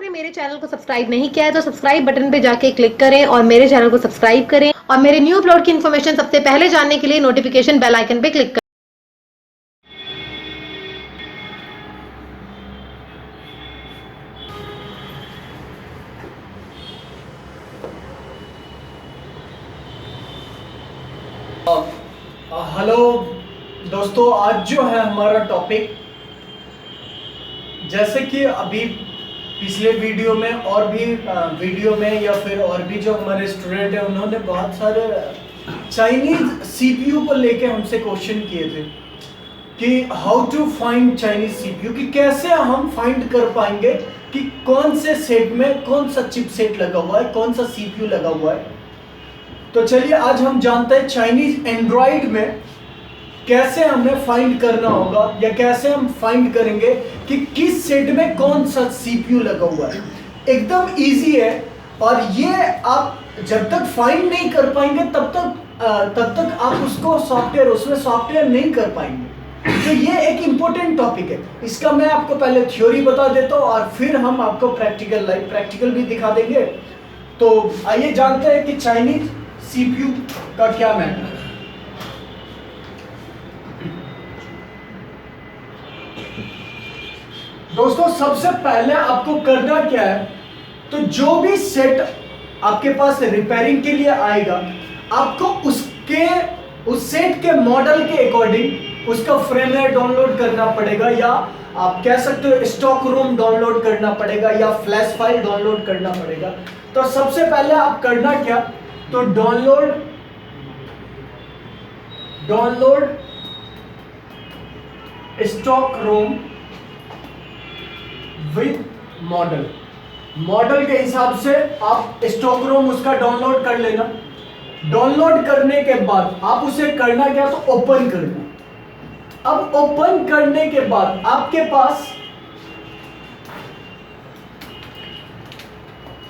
आपने मेरे चैनल को सब्सक्राइब नहीं किया है तो सब्सक्राइब बटन पे जाके क्लिक करें और मेरे चैनल को सब्सक्राइब करें और मेरे न्यू अपलोड की इन्फॉर्मेशन सबसे पहले जानने के लिए नोटिफिकेशन बेल आइकन पे क्लिक करें। हेलो दोस्तों, आज जो है हमारा टॉपिक, जैसे कि अभी पिछले वीडियो में और भी वीडियो में या फिर और भी जो हमारे स्टूडेंट हैं उन्होंने बहुत सारे चाइनीज सीपीयू को लेके हमसे क्वेश्चन किए थे कि how to find Chinese CPU, कि कैसे हम फाइंड कर पाएंगे कि कौन से सेट में कौन सा चिपसेट लगा हुआ है, कौन सा सीपीयू लगा हुआ है। तो चलिए आज हम जानते हैं चाइनीज एंड्रॉइड में कैसे हमें फाइंड करना होगा या कैसे हम फाइंड करेंगे कि किस सेट में कौन सा सीपीयू लगा हुआ है। एकदम इजी है और ये आप जब तक फाइंड नहीं कर पाएंगे तब तक आप उसमें सॉफ्टवेयर नहीं कर पाएंगे। तो ये एक इम्पोर्टेंट टॉपिक है। इसका मैं आपको पहले थ्योरी बता देता हूँ और फिर हम आपको प्रैक्टिकल भी दिखा देंगे। तो आइए जानते हैं कि चाइनीज सीपीयू का क्या मैटर है। दोस्तों सबसे पहले आपको करना क्या है, तो जो भी सेट आपके पास रिपेयरिंग के लिए आएगा आपको उस सेट के मॉडल के अकॉर्डिंग उसका फर्मवेयर डाउनलोड करना पड़ेगा, या आप कह सकते हो स्टॉक रोम डाउनलोड करना पड़ेगा या फ्लैश फाइल डाउनलोड करना पड़ेगा। तो सबसे पहले आप करना क्या, तो download stock ROM with model के हिसाब से आप स्टॉक रोम उसका डाउनलोड कर लेना। डाउनलोड करने के बाद आप उसे करना क्या, तो ओपन करना। अब ओपन करने के बाद आपके पास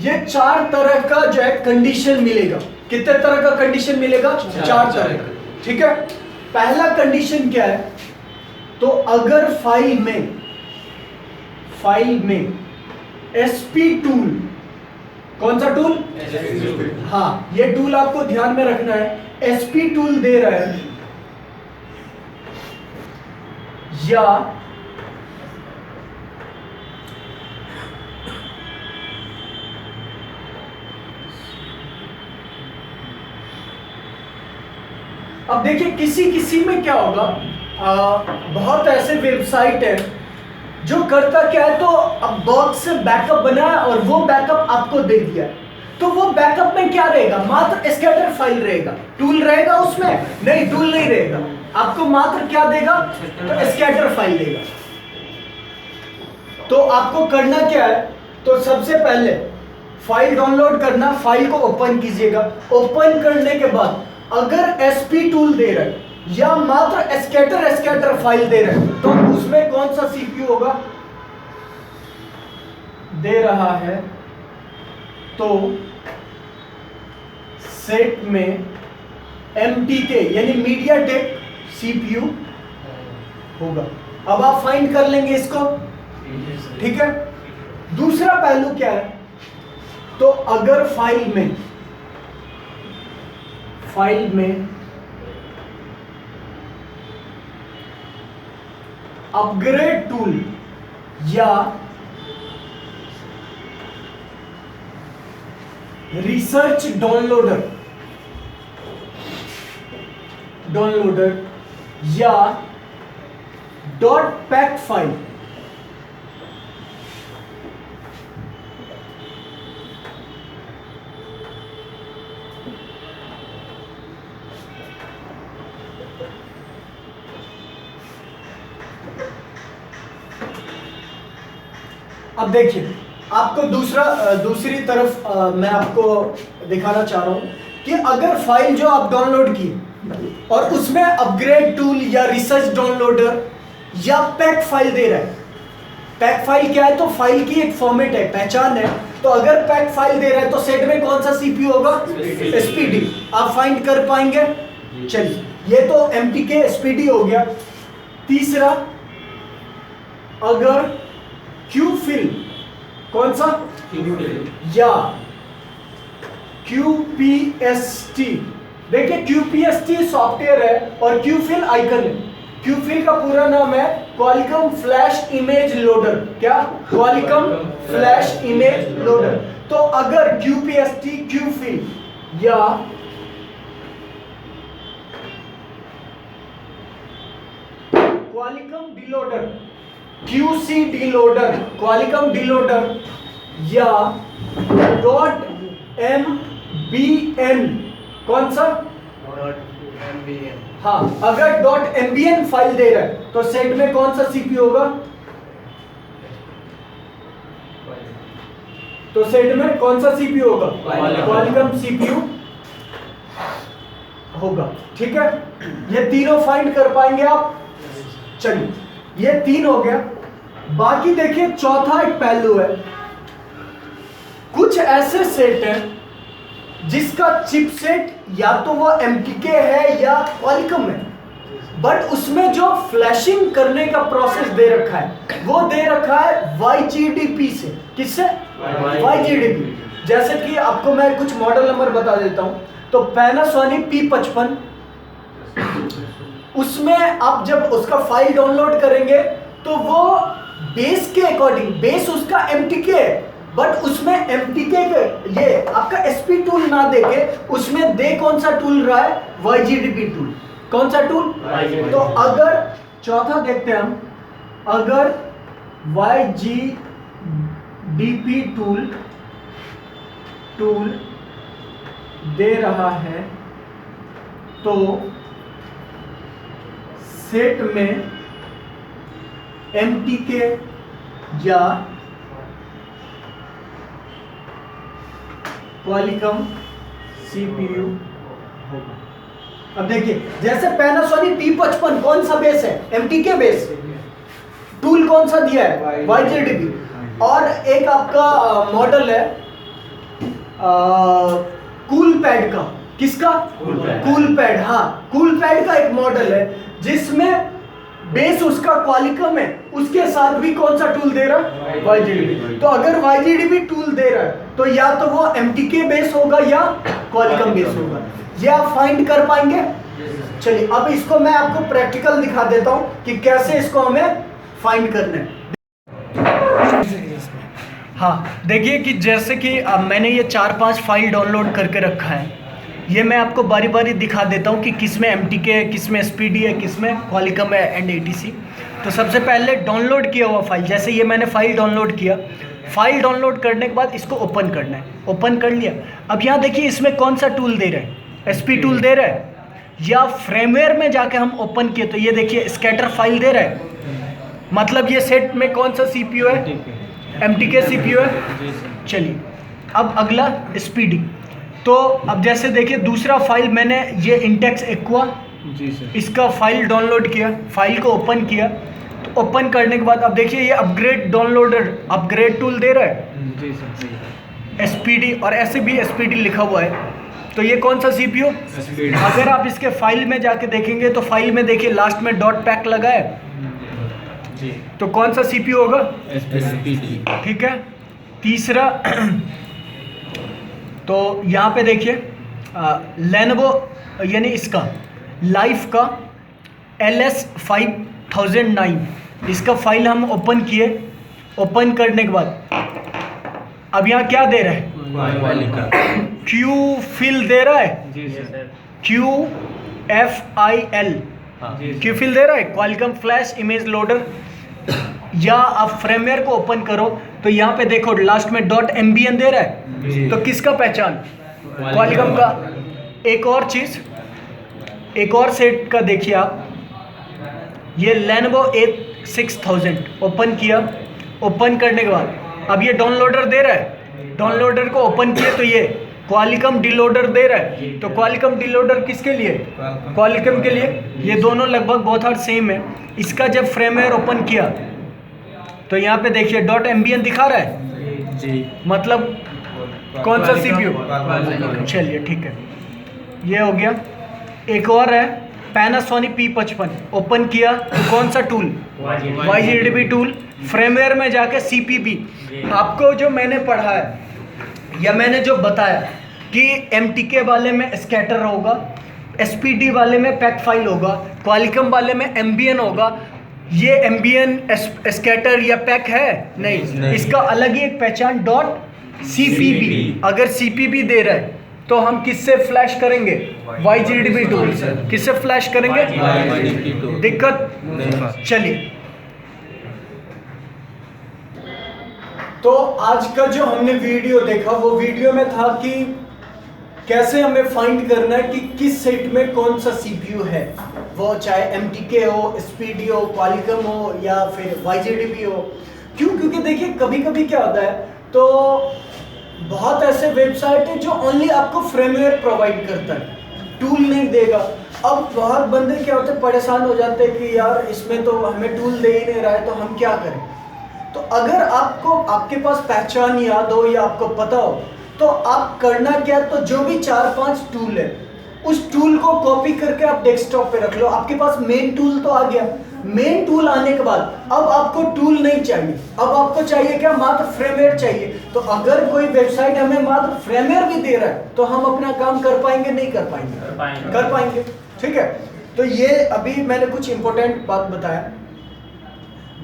ये 4 तरह का जो है कंडीशन मिलेगा। कितने तरह का कंडीशन मिलेगा? 4 तरह का। ठीक है, पहला कंडीशन क्या है, तो अगर फाइल में एसपी टूल, कौन सा टूल? हाँ, ये टूल आपको ध्यान में रखना है। एसपी टूल दे रहा है या अब देखिए किसी में क्या होगा, बहुत ऐसे वेबसाइट है जो करता क्या है, तो अब बॉक्स से बैकअप बनाया और वो बैकअप आपको दे दिया। तो वो बैकअप में क्या रहेगा, मात्र स्कैटर फाइल रहेगा। टूल रहेगा उसमें? नहीं, टूल नहीं रहेगा। आपको मात्र क्या देगा, तो स्कैटर फाइल देगा। तो आपको करना क्या है, तो सबसे पहले फाइल डाउनलोड करना, फाइल को ओपन कीजिएगा। ओपन करने के बाद अगर एसपी टूल दे रहा है या मात्र स्कैटर फाइल दे रहे हैं, तो उसमें कौन सा सीपीयू होगा, दे रहा है तो सेट में MTK यानी मीडियाटेक सीपीयू होगा। अब आप फाइंड कर लेंगे इसको। ठीक है, दूसरा पहलू क्या है, तो अगर फाइल में अपग्रेड टूल या रिसर्च डाउनलोडर या .pack फाइल, अब देखिए आपको दूसरी तरफ मैं आपको दिखाना चाह रहा हूं कि अगर फाइल जो आप डाउनलोड की और उसमें अपग्रेड टूल या रिसर्च डाउनलोडर या पैक फाइल दे रहा है। पैक फाइल क्या है, तो फाइल की एक फॉर्मेट है, पहचान है। तो अगर पैक फाइल दे रहा है तो सेट में कौन सा सीपीयू होगा, एसपीडी। आप फाइंड कर पाएंगे? चलिए, ये तो MTK एसपीडी हो गया। तीसरा, अगर क्यू फिल कौन सा? या QPST। देखिए QPST सॉफ्टवेयर है और QFill आइकन है। QFill का पूरा नाम है क्वालिकॉम फ्लैश इमेज लोडर। क्या? Qualcomm flash image loader. तो अगर QPST, QFill या क्वालिकॉम डीलोडर, QC डीलोडर, क्वालिकॉम डीलोडर या .mbn, कौन सा? .mbn। हाँ, अगर .mbn फाइल दे रहा है तो सेट में कौन सा सीपीयू होगा? तो सेट में कौन सा सीपीयू होगा? क्वालिकॉम सीपीयू होगा। ठीक है, ये तीनों फाइंड कर पाएंगे आप? चलिए, ये 3 हो गया। बाकी देखिए चौथा एक पहलू है। कुछ ऐसे सेट हैं जिसका चिपसेट या तो वो MTK है या क्वालिकॉम है, बट उसमें जो फ्लैशिंग करने का प्रोसेस दे रखा है वो दे रखा है YGDP से। किससे? YGDP। जैसे कि आपको मैं कुछ मॉडल नंबर बता देता हूं। तो पैनासोनिक P55, उसमें आप जब उसका फाइल डाउनलोड करेंगे तो वो बेस के अकॉर्डिंग, बेस उसका MTK है, बट उसमें MTK के ये आपका SP टूल ना देके उसमें दे कौन सा टूल रहा है? YGDP tool. कौन सा टूल? तो अगर चौथा देखते हैं हम, अगर YGDP टूल दे रहा है तो सेट में MTK या क्वालिकॉम CPU होगा। अब देखिए, जैसे पैनासोनिक P55 कौन सा बेस है? MTK base. टूल कौन सा दिया है? YGDP। और एक आपका मॉडल है कूल पैड का। किसका? Cool pad. हाँ, कूल पैड का एक मॉडल है जिसमें बेस उसका क्वालिकॉम है, उसके साथ भी कौन सा टूल दे रहा है? YGDP। तो अगर YGDP टूल दे रहा है तो या तो वो MTK बेस होगा या क्वालिकॉम बेस होगा। ये आप फाइंड कर पाएंगे? चलिए, अब इसको मैं आपको प्रैक्टिकल दिखा देता हूं कि कैसे इसको हमें फाइंड करना है। हाँ, देखिए कि जैसे कि मैंने ये 4-5 फाइल डाउनलोड करके रखा है। ये मैं आपको बारी बारी दिखा देता हूँ कि किस में MTK है, किस में SPD है, किस में क्वालिकॉम है एंड ATC। तो सबसे पहले डाउनलोड किया हुआ फाइल, जैसे ये मैंने फाइल डाउनलोड किया। फाइल डाउनलोड करने के बाद इसको ओपन करना है। ओपन कर लिया। अब यहाँ देखिए इसमें कौन सा टूल दे रहा है? SP टूल दे रहा है या फ्रेमवेयर में जाके हम ओपन किए तो ये देखिए स्कैटर फाइल दे रहा है। मतलब ये सेट में कौन सा CPU है? MTK CPU है। चलिए, अब अगला SPD। तो अब जैसे देखिए दूसरा फाइल मैंने ये इंटेक्स एक्वा, इसका फाइल डाउनलोड किया, फाइल को ओपन किया। तो ओपन करने के बाद अब देखिए ये अपग्रेड डाउनलोडर, अपग्रेड टूल दे रहा है SPD, और ऐसे भी SPD लिखा हुआ है। तो ये कौन सा CPU? अगर आप इसके फाइल में जाके देखेंगे तो फाइल में देखिए लास्ट में .pack लगा है। तो कौन सा CPU होगा? SPD। ठीक है। तीसरा तो यहाँ पे देखिए लेनोवो यानी इसका लाइफ का LS5009, इसका फाइल हम ओपन किए। ओपन करने के बाद अब यहाँ क्या दे रहा है? QFill दे रहा है। QFIL, QFill दे रहा है, क्वालिकॉम फ्लैश इमेज लोडर। या आप फ्रेमवेयर को ओपन करो तो यहाँ पे देखो लास्ट में .mbn दे रहा है। तो किसका पहचान? क्वालिकॉम का। एक और चीज़, एक और सेट का देखिए आप, ये लेनोवो A6000 ओपन किया। ओपन करने के बाद अब ये डाउनलोडर दे रहा है। डाउनलोडर को ओपन किया तो ये क्वालिकॉम डीलोडर दे रहा है। तो क्वालिकॉम डीलोडर किसके लिए? क्वालिकॉम के लिए। ये दोनों लगभग बहुत हर सेम है। इसका जब फ्रेमवेयर ओपन किया तो यहाँ पे देखिए .mbn दिखा रहा है जी, मतलब कौन सा CPU? चलिए ठीक है, ये हो गया। एक और है पैनासोनिक P55, ओपन किया तो कौन सा टूल? YGDP tool. फ्रेमवेयर में जाके CPP, आपको जो मैंने पढ़ा है या मैंने जो बताया कि MTK वाले में स्कैटर होगा, SPD वाले में पैक फाइल होगा, क्वालिकम वाले में एम्बियन होगा। ये एम्बियन स्कैटर या पैक है नहीं, इसका अलग ही एक पहचान .CPP। अगर CPP दे रहा है तो हम किससे फ्लैश करेंगे? YGDP टूल से। किससे फ्लैश करेंगे? दिक्कत? चलिए, तो आज का जो हमने वीडियो देखा वो वीडियो में था कि कैसे हमें फाइंड करना है कि किस सेट में कौन सा CPU है, वो चाहे MTK हो, SPD हो, क्वालिकम हो या फिर YGDP हो। क्यों? क्योंकि देखिए कभी कभी क्या होता है, तो बहुत ऐसे वेबसाइट है जो ओनली आपको फ्रेमवेयर प्रोवाइड करता है, टूल नहीं देगा। अब बहुत बंदे क्या होते हैं, परेशान हो जाते हैं कि यार इसमें तो हमें टूल दे ही नहीं रहा है, तो हम क्या करें। तो अगर आपको आपके पास पहचान याद हो या आपको पता हो, तो आप करना क्या, तो जो भी 4-5 टूल है उस टूल को कॉपी करके आप डेस्कटॉप पे रख लो। आपके पास मेन टूल तो आ गया। मेन टूल आने के बाद अब आपको टूल नहीं चाहिए, अब आपको चाहिए क्या? मात्र फ्रेमवेयर चाहिए। तो अगर कोई वेबसाइट हमें मात्र फ्रेमवेयर भी दे रहा है तो हम अपना काम कर पाएंगे? नहीं कर पाएंगे? कर पाएंगे। ठीक है, तो ये अभी मैंने कुछ इंपॉर्टेंट बात बताया।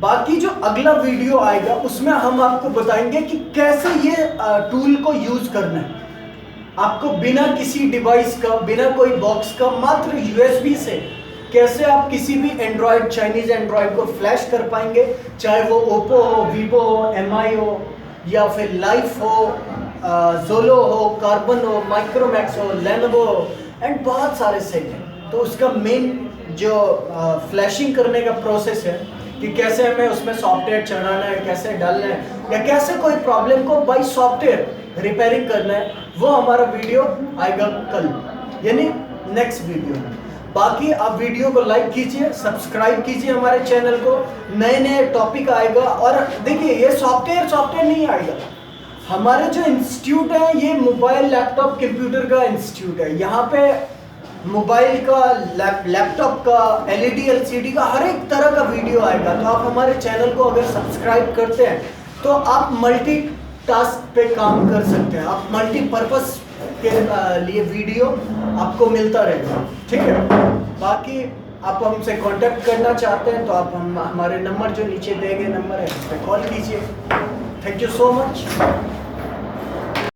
बाकी जो अगला वीडियो आएगा उसमें हम आपको बताएंगे कि कैसे ये टूल को यूज करना है। आपको बिना किसी डिवाइस का, बिना कोई बॉक्स का, मात्र USB से कैसे आप किसी भी एंड्रॉयड, चाइनीज एंड्रॉयड को फ्लैश कर पाएंगे, चाहे वो ओप्पो हो, वीवो हो, MI हो या फिर लाइफ हो, जोलो हो, कार्बन हो, माइक्रोमैक्स हो, लेनोवो हो एंड बहुत सारे सेट हैं। तो उसका मेन जो फ्लैशिंग करने का प्रोसेस है कि कैसे हमें उसमें सॉफ्टवेयर चढ़ाना है, कैसे डालना है, या कैसे कोई प्रॉब्लम को बाय सॉफ्टवेयर रिपेयरिंग करना है, वो हमारा वीडियो आएगा कल, यानी नेक्स्ट वीडियो में। बाकी आप वीडियो को लाइक कीजिए, सब्सक्राइब कीजिए हमारे चैनल को। नए नए टॉपिक आएगा। और देखिए ये सॉफ्टवेयर नहीं आएगा। हमारे जो इंस्टीट्यूट है ये मोबाइल, लैपटॉप, कंप्यूटर का इंस्टीट्यूट है। यहाँ पे मोबाइल का, लैपटॉप का, LED LCD का हर एक तरह का वीडियो आएगा। तो आप हमारे चैनल को अगर सब्सक्राइब करते हैं तो आप मल्टी टास्क पे काम कर सकते हैं, आप मल्टीपर्पस के लिए वीडियो आपको मिलता रहेगा। ठीक है, बाकी आप हमसे कांटेक्ट करना चाहते हैं तो आप हमारे नंबर जो नीचे दिए गए नंबर है उस पर कॉल कीजिए। Thank you so much.